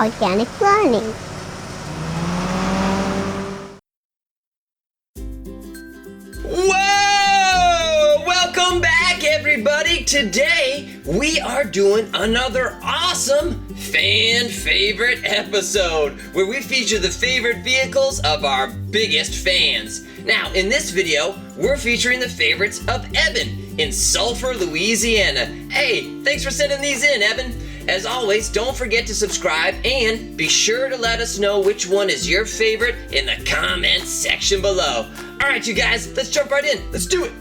organic learning. Whoa! Welcome back, everybody. Today, we are doing another awesome fan favorite episode where we feature the favorite vehicles of our biggest fans. Now, in this video, we're featuring the favorites of Evan in Sulphur, Louisiana. Hey, thanks for sending these in, Evan. As always, don't forget to subscribe and be sure to let us know which one is your favorite in the comments section below. All right, you guys, let's jump right in. Let's do it.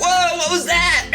Whoa, what was that?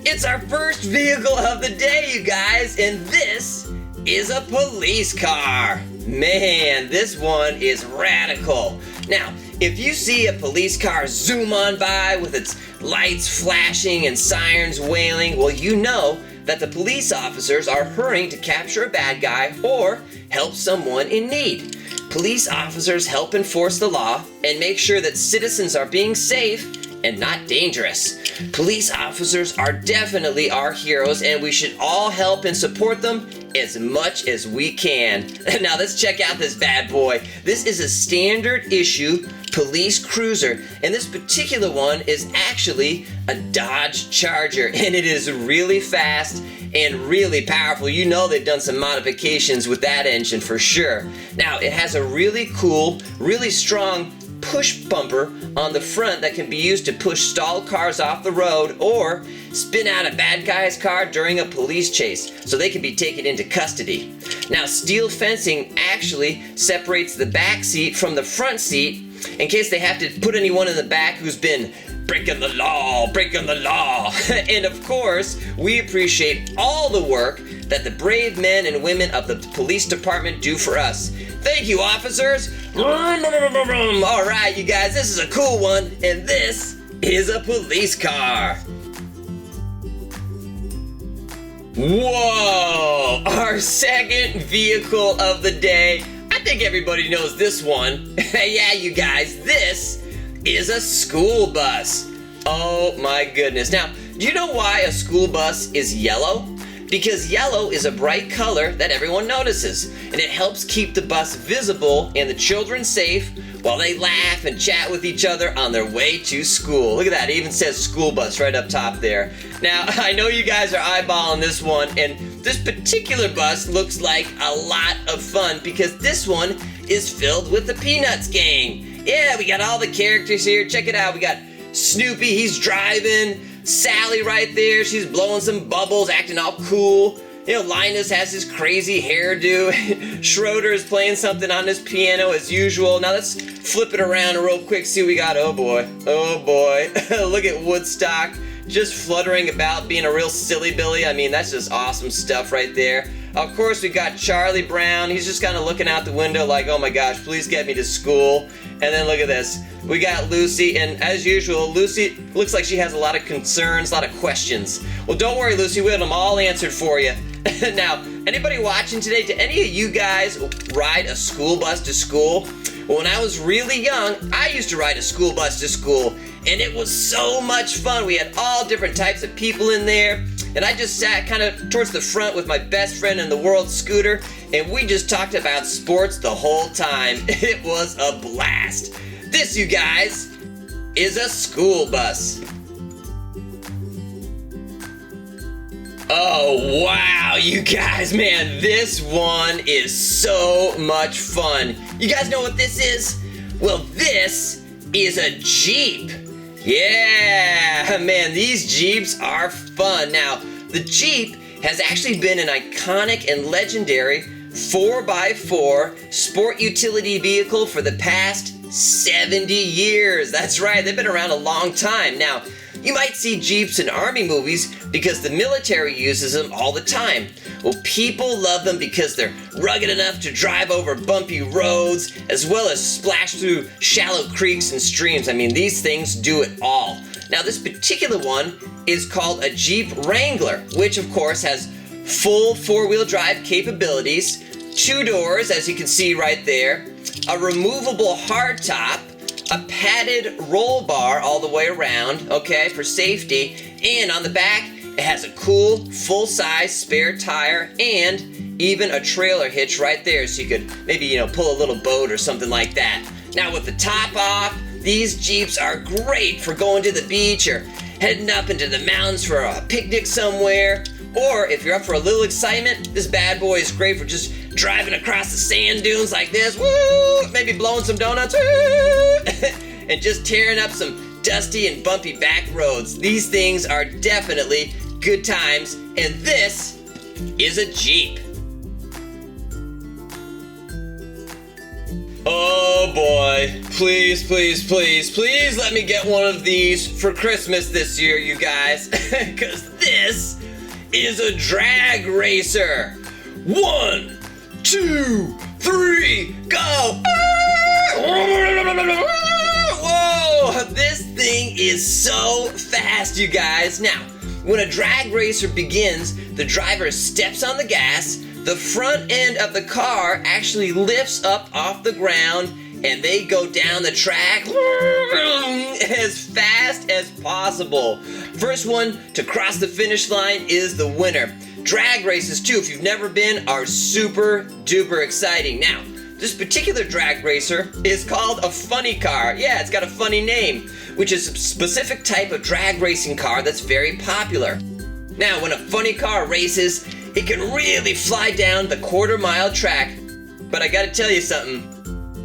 It's our first vehicle of the day, you guys, and this is a police car. Man, this one is radical. Now, if you see a police car zoom on by with its lights flashing and sirens wailing, well, you know that the police officers are hurrying to capture a bad guy or help someone in need. Police officers help enforce the law and make sure that citizens are being safe and not dangerous. Police officers are definitely our heroes, and we should all help and support them as much as we can. Now let's check out this bad boy. This is a standard issue police cruiser, and this particular one is actually a Dodge Charger, and it is really fast and really powerful. You know they've done some modifications with that engine for sure. Now it has a really cool, really strong push bumper on the front that can be used to push stalled cars off the road or spin out a bad guy's car during a police chase so they can be taken into custody. Now, steel fencing actually separates the back seat from the front seat in case they have to put anyone in the back who's been breaking the law. And of course, we appreciate all the work that the brave men and women of the police department do for us. Thank you, officers. All right, you guys, this is a cool one, and this is a police car. Whoa, our second vehicle of the day. I think everybody knows this one. Yeah, you guys, this is a school bus. Oh my goodness. Now, do you know why a school bus is yellow? Because yellow is a bright color that everyone notices, and it helps keep the bus visible and the children safe while they laugh and chat with each other on their way to school. Look at that, it even says school bus right up top there. Now, I know you guys are eyeballing this one, and this particular bus looks like a lot of fun because this one is filled with the Peanuts gang. Yeah, we got all the characters here. Check it out. We got Snoopy, he's driving. Sally right there, she's blowing some bubbles, acting all cool. You know, Linus has his crazy hairdo. Schroeder is playing something on his piano as usual. Now let's flip it around real quick, see what we got. Oh boy. Look at Woodstock just fluttering about, being a real silly Billy. I mean, that's just awesome stuff right there. Of course, we got Charlie Brown. He's just kind of looking out the window like, oh my gosh, please get me to school. And then look at this. We got Lucy, and as usual, Lucy looks like she has a lot of concerns, a lot of questions. Well, don't worry, Lucy, we have them all answered for you. Now, anybody watching today, do any of you guys ride a school bus to school? Well, when I was really young, I used to ride a school bus to school, and it was so much fun. We had all different types of people in there, and I just sat kind of towards the front with my best friend in the world, Scooter, and we just talked about sports the whole time. It was a blast. This, you guys, is a school bus. Oh, wow, you guys, man, this one is so much fun. You guys know what this is? Well, this is a Jeep. Yeah, man, these Jeeps are fun. Now, the Jeep has actually been an iconic and legendary 4x4 sport utility vehicle for the past 70 years. That's right, they've been around a long time. Now, you might see Jeeps in Army movies because the military uses them all the time. Well, people love them because they're rugged enough to drive over bumpy roads as well as splash through shallow creeks and streams. I mean, these things do it all. Now, this particular one is called a Jeep Wrangler, which of course has full four-wheel drive capabilities, 2 doors, as you can see right there, a removable hardtop, a padded roll bar all the way around, okay, for safety. And on the back, it has a cool, full-size spare tire and even a trailer hitch right there, so you could maybe, pull a little boat or something like that. Now with the top off, these Jeeps are great for going to the beach or heading up into the mountains for a picnic somewhere. Or if you're up for a little excitement, this bad boy is great for just driving across the sand dunes like this, woo, maybe blowing some donuts, woo, and just tearing up some dusty and bumpy back roads. These things are definitely good times, and this is a Jeep. Oh boy, please, please, please, please let me get one of these for Christmas this year, you guys, because this is a drag racer. 1, 2, 3, go! Whoa, this thing is so fast, you guys. Now, when a drag racer begins, the driver steps on the gas, the front end of the car actually lifts up off the ground, and they go down the track as fast as possible. First one to cross the finish line is the winner. Drag races too, if you've never been, are super duper exciting. Now, this particular drag racer is called a funny car. Yeah, it's got a funny name, which is a specific type of drag racing car that's very popular. Now, when a funny car races, it can really fly down the quarter-mile track. But I gotta tell you something,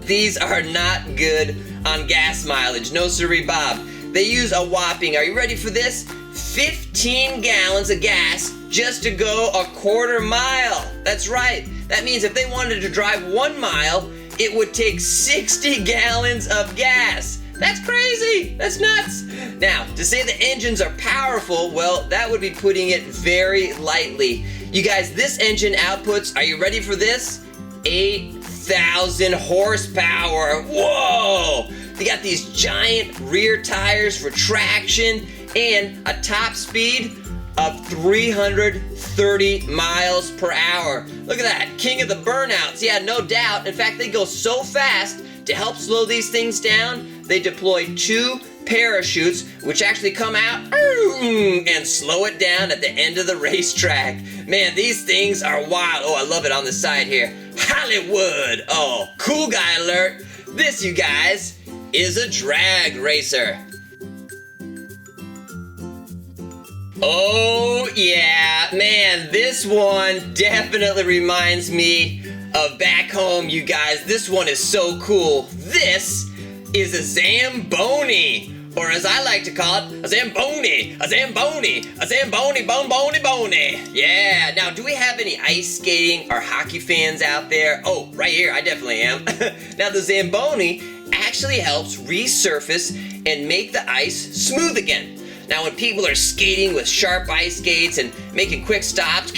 these are not good on gas mileage. No siree, Bob. They use a whopping, are you ready for this? 15 gallons of gas just to go a quarter mile. That's right. That means if they wanted to drive 1 mile, it would take 60 gallons of gas. That's crazy. That's nuts. Now, to say the engines are powerful, well, that would be putting it very lightly. You guys, this engine outputs, are you ready for this? 8,000 horsepower. Whoa! They got these giant rear tires for traction and a top speed of 330 miles per hour. Look at that, king of the burnouts. Yeah, no doubt. In fact, they go so fast, to help slow these things down, they deploy 2 parachutes, which actually come out and slow it down at the end of the racetrack. Man, these things are wild. Oh, I love it on the side here. Hollywood. Oh, cool guy alert. This, you guys, is a drag racer. Oh yeah, man, this one definitely reminds me of back home, you guys. This one is so cool. This is a Zamboni, or as I like to call it, a Zamboni, a Zamboni, a Zamboni, bone, bony. Yeah, now do we have any ice skating or hockey fans out there? Oh, right here, I definitely am. Now the Zamboni actually helps resurface and make the ice smooth again. Now when people are skating with sharp ice skates and making quick stops,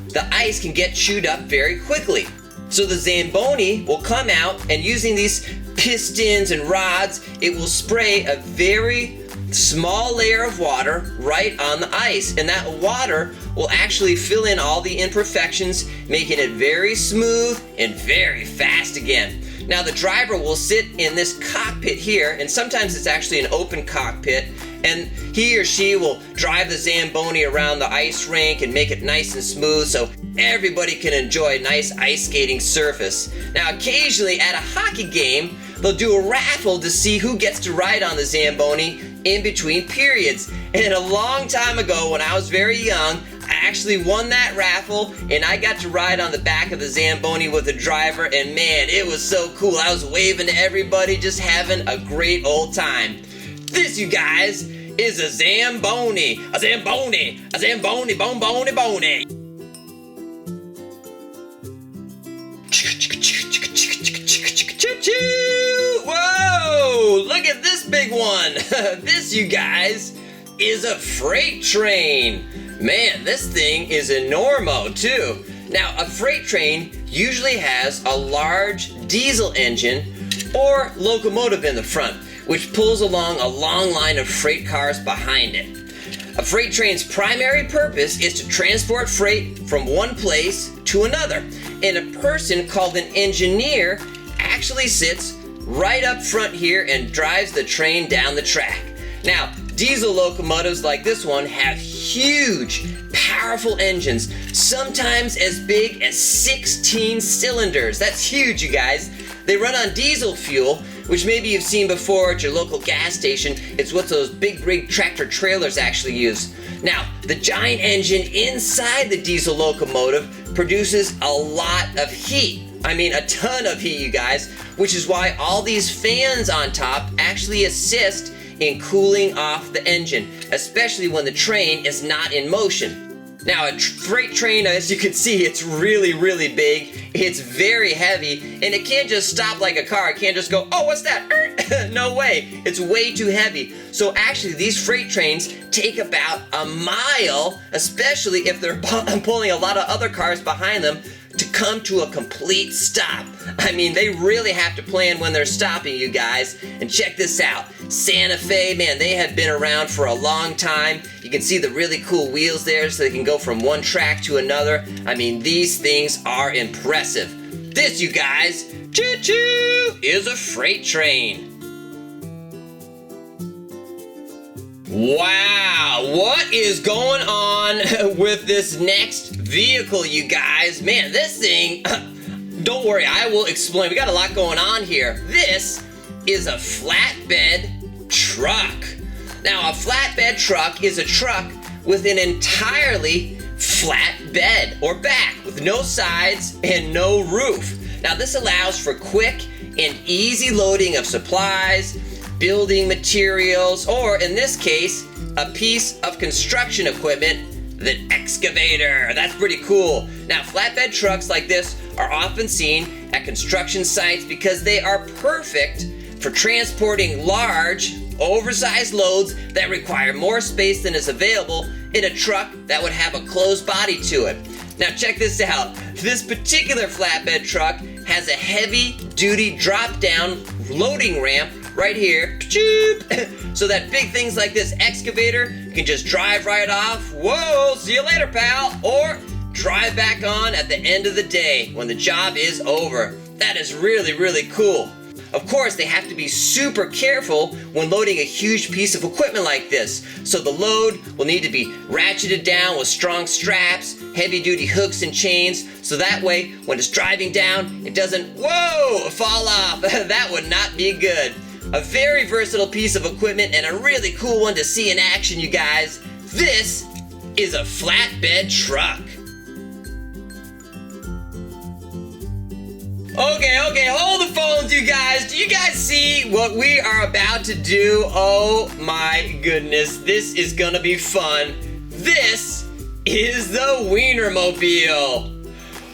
the ice can get chewed up very quickly. So the Zamboni will come out, and using these pistons and rods, it will spray a very small layer of water right on the ice, and that water will actually fill in all the imperfections, making it very smooth and very fast again. Now the driver will sit in this cockpit here, and sometimes it's actually an open cockpit, and he or she will drive the Zamboni around the ice rink and make it nice and smooth so everybody can enjoy a nice ice skating surface. Now occasionally at a hockey game, they'll do a raffle to see who gets to ride on the Zamboni in between periods. And a long time ago when I was very young, I actually won that raffle, and I got to ride on the back of the Zamboni with the driver, and man, it was so cool. I was waving to everybody, just having a great old time. This, you guys, is a Zamboni, a Zamboni, a Zamboni, bony. Whoa, look at this big one. This, you guys, is a freight train. Man, this thing is enormo too. Now, a freight train usually has a large diesel engine or locomotive in the front, which pulls along a long line of freight cars behind it. A freight train's primary purpose is to transport freight from one place to another, and a person called an engineer actually sits right up front here and drives the train down the track. Now, diesel locomotives like this one have huge, powerful engines, sometimes as big as 16 cylinders. That's huge, you guys. They run on diesel fuel, which maybe you've seen before at your local gas station. It's what those big rig tractor trailers actually use. Now, the giant engine inside the diesel locomotive produces a lot of heat. I mean, a ton of heat, you guys, which is why all these fans on top actually assist in cooling off the engine, especially when the train is not in motion. Now, a freight train, as you can see, it's really, really big. It's very heavy, and it can't just stop like a car. It can't just go, oh, what's that? No way. It's way too heavy. So actually, these freight trains take about a mile, especially if they're pulling a lot of other cars behind them, to come to a complete stop. I mean, they really have to plan when they're stopping, you guys. And check this out. Santa Fe, man, they have been around for a long time. You can see the really cool wheels there so they can go from one track to another. I mean, these things are impressive. This, you guys, choo-choo, is a freight train. Wow, what is going on with this next vehicle, you guys? Man, this thing, don't worry, I will explain. We got a lot going on here. This is a flatbed truck. Now, a flatbed truck is a truck with an entirely flat bed or back with no sides and no roof. Now, this allows for quick and easy loading of supplies, building materials, or in this case, a piece of construction equipment, the excavator. That's pretty cool. Now, flatbed trucks like this are often seen at construction sites because they are perfect for transporting large, oversized loads that require more space than is available in a truck that would have a closed body to it. Now, check this out. This particular flatbed truck has a heavy-duty drop-down loading ramp right here, so that big things like this excavator can just drive right off. Whoa, see you later, pal. Or drive back on at the end of the day when the job is over. That is really, really cool. Of course, they have to be super careful when loading a huge piece of equipment like this. So the load will need to be ratcheted down with strong straps, heavy-duty hooks and chains, so that way, when it's driving down, it doesn't, whoa, fall off. That would not be good. A very versatile piece of equipment and a really cool one to see in action, you guys. This is a flatbed truck. Okay, hold the phones, you guys. Do you guys see what we are about to do? Oh my goodness, this is gonna be fun. This is the Wienermobile.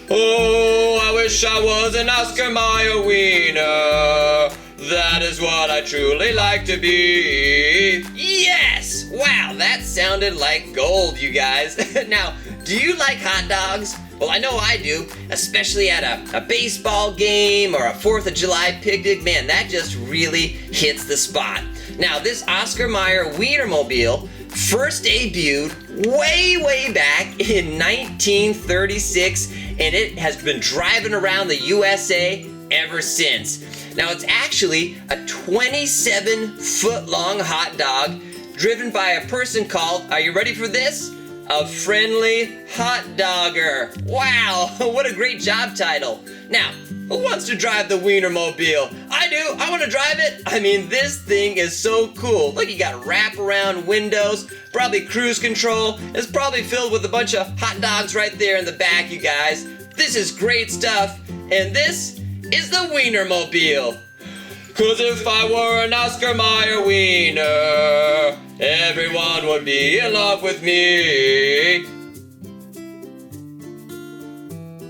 Oh, I wish I was an Oscar Mayer Wiener. That is what I truly like to be. Yes! Wow, that sounded like gold, you guys. Now, do you like hot dogs? Well, I know I do, especially at a baseball game or a 4th of July picnic. Man, that just really hits the spot. Now, this Oscar Mayer Wienermobile first debuted way back in 1936, and it has been driving around the USA ever since. Now, it's actually a 27-foot-long hot dog driven by a person called, are you ready for this? A friendly hot dogger. Wow, what a great job title. Now, who wants to drive the Wienermobile? I do, I want to drive it. I mean, this thing is so cool. Look, you got wraparound windows, probably cruise control. It's probably filled with a bunch of hot dogs right there in the back, you guys. This is great stuff, and this is the Wienermobile. 'Cause if I were an Oscar Mayer Wiener, everyone would be in love with me.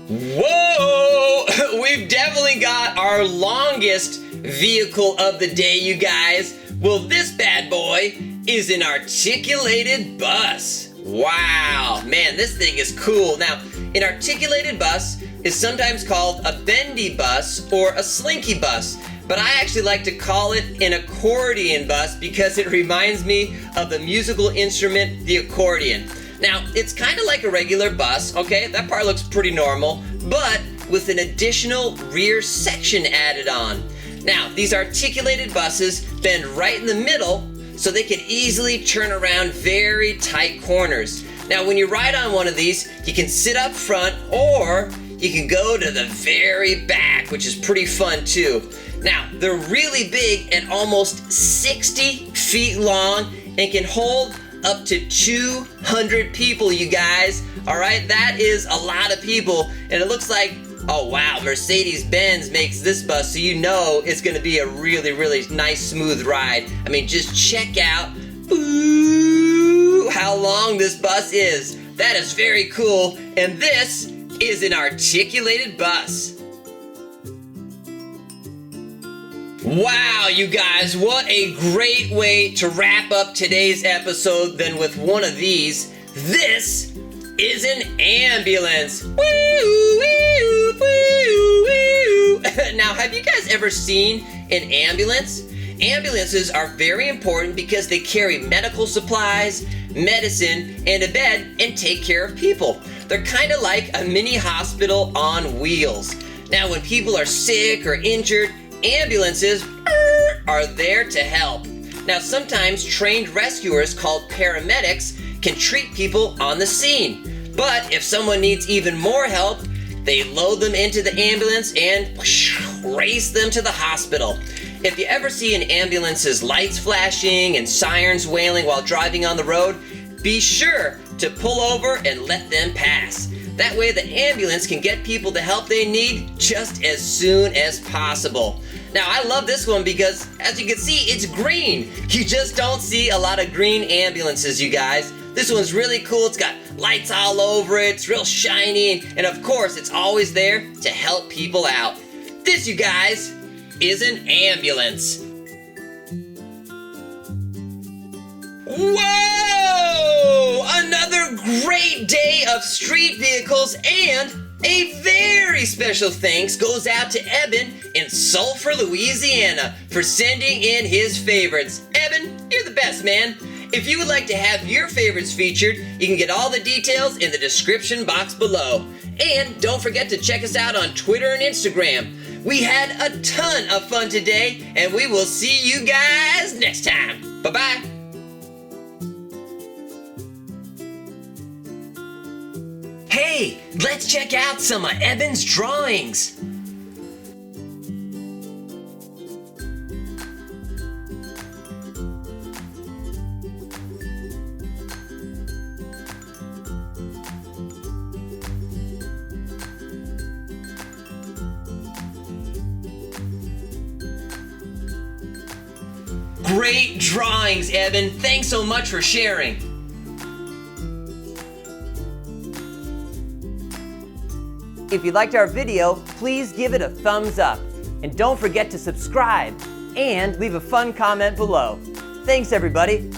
Whoa! We've definitely got our longest vehicle of the day, you guys. Well, this bad boy is an articulated bus. Wow, man, this thing is cool. Now, an articulated bus is sometimes called a bendy bus or a slinky bus, but I actually like to call it an accordion bus because it reminds me of the musical instrument, the accordion. Now, it's kind of like a regular bus, okay? That part looks pretty normal, but with an additional rear section added on. Now, these articulated buses bend right in the middle so they can easily turn around very tight corners. Now, when you ride on one of these, you can sit up front or you can go to the very back, which is pretty fun too. Now, they're really big and almost 60 feet long and can hold up to 200 people, you guys. All right, that is a lot of people, and it looks like, oh wow, Mercedes-Benz makes this bus, so you know it's gonna be a really, really nice, smooth ride. I mean, just check out, ooh, how long this bus is. That is very cool, and this is an articulated bus. Wow, you guys, what a great way to wrap up today's episode than with one of these. This is an ambulance. Woo, woo, woo, woo. Now, have you guys ever seen an ambulance? Ambulances are very important because they carry medical supplies, medicine, and a bed and take care of people. They're kind of like a mini hospital on wheels. Now, when people are sick or injured, ambulances are there to help. Now, sometimes trained rescuers called paramedics can treat people on the scene. But if someone needs even more help, they load them into the ambulance and race them to the hospital. If you ever see an ambulance's lights flashing and sirens wailing while driving on the road, be sure to pull over and let them pass. That way the ambulance can get people the help they need just as soon as possible. Now, I love this one because, as you can see, it's green. You just don't see a lot of green ambulances, you guys. This one's really cool. It's got lights all over it. It's real shiny. And of course, it's always there to help people out. This, you guys, is an ambulance. Whoa! Another great day of street vehicles, and a very special thanks goes out to Eben in Sulphur, Louisiana for sending in his favorites. Eben, you're the best, man. If you would like to have your favorites featured, you can get all the details in the description box below. And don't forget to check us out on Twitter and Instagram. We had a ton of fun today, and we will see you guys next time. Bye-bye. Hey, let's check out some of Eben's drawings. Great drawings, Eben. Thanks so much for sharing. If you liked our video, please give it a thumbs up. And don't forget to subscribe and leave a fun comment below. Thanks, everybody.